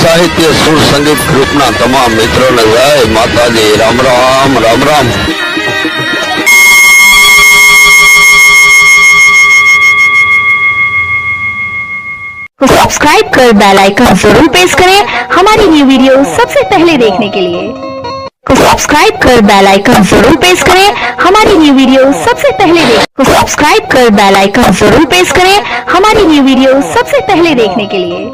साहित्य सुर संगीत ग्रुपना तमाम मित्रों ने जय माताजी। राम राम राम राम। सब्सक्राइब कर बेल आइकन जरूर प्रेस करें हमारी न्यू वीडियो सबसे पहले देखने के लिए। सब्सक्राइब कर बेल आइकन जरूर प्रेस करें हमारी न्यू वीडियो सबसे पहले सब्सक्राइब कर बेल आइकन जरूर प्रेस करें हमारी न्यू वीडियो सबसे पहले देखने के लिए।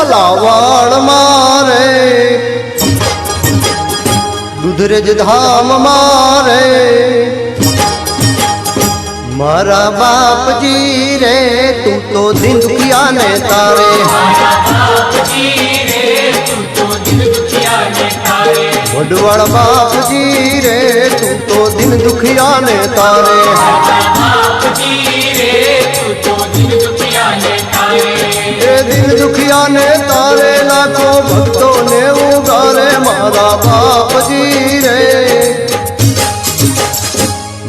लावाण मारे दुधरेज धाम मारे मारा बाप जी रे तू तो दिन दुखिया ने तारे। वडवाड़ बाप जी रे तू तो दिन दुखिया ने तारे। दिन दुखिया ने तारे लाखों भक्तों ने उगारे मारा बाप जी रे।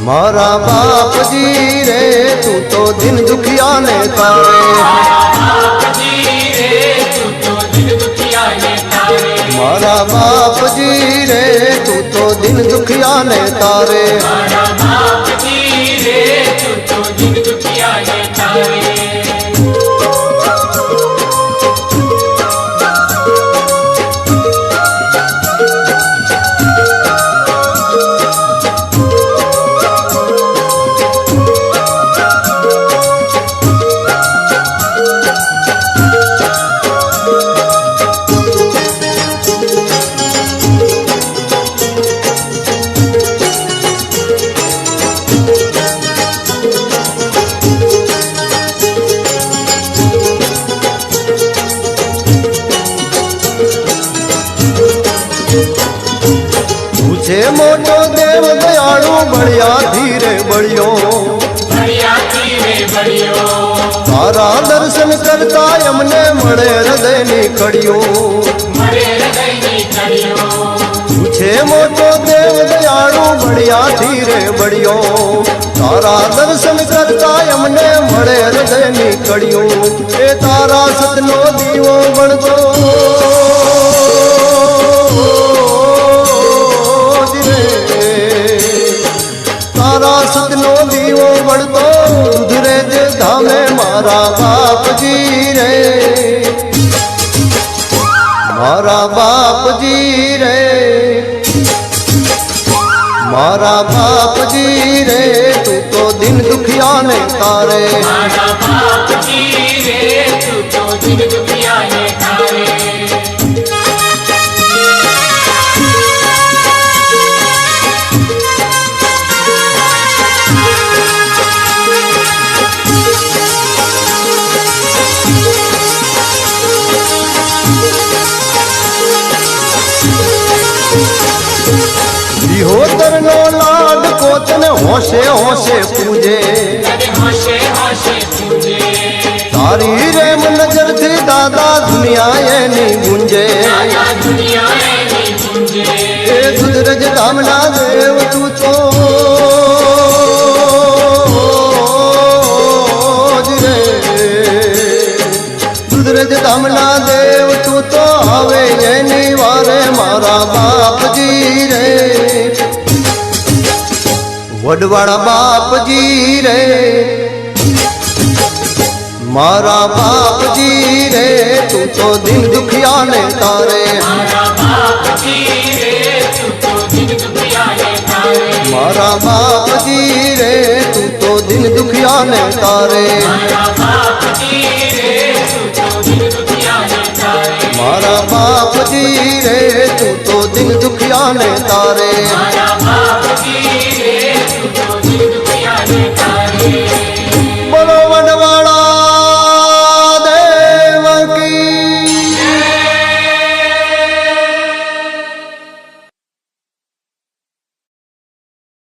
मारा बाप जी रे तू तो दिन दुखिया ने तारे। मारा बाप जी रे तू तो दिन दुखिया ने तारे। मोटो देव दयालु बढ़िया धीरे बढ़ियो तारा दर्शन करता यमने मड़े हृदय नी खड़ियो। पूछे मोटो देव दयालु बढ़िया धीरे बढ़ियो तारा दर्शन करता यमने मड़े हृदय नी खड़ियो। ए तारा सतनो दीवो बणतो तारा सतनो दीवो बढ़तो दुधरेज धामे मारा बाप जी रे। मारा बाप जी रे मारा बाप जी रे तू तो दिन दुखिया ने तारे। होतर नो लाड कोतने होशे होशे पूजे तारी रेम नजर थी दादा दुनिया ये नहीं गुंजे। ए दुधरेज धामना देव तू तो दुधरेज धामना देव तू तो आवे ये निवारे मारा बाप जी रे। वडवाड़ा बाप जी रे मारा बाप जी रे तू तो दिन दुखिया ने तारे। मारा बाप जी ને તારે મારા બાપજી રે તું તો દિલ દુખિયા ને તારે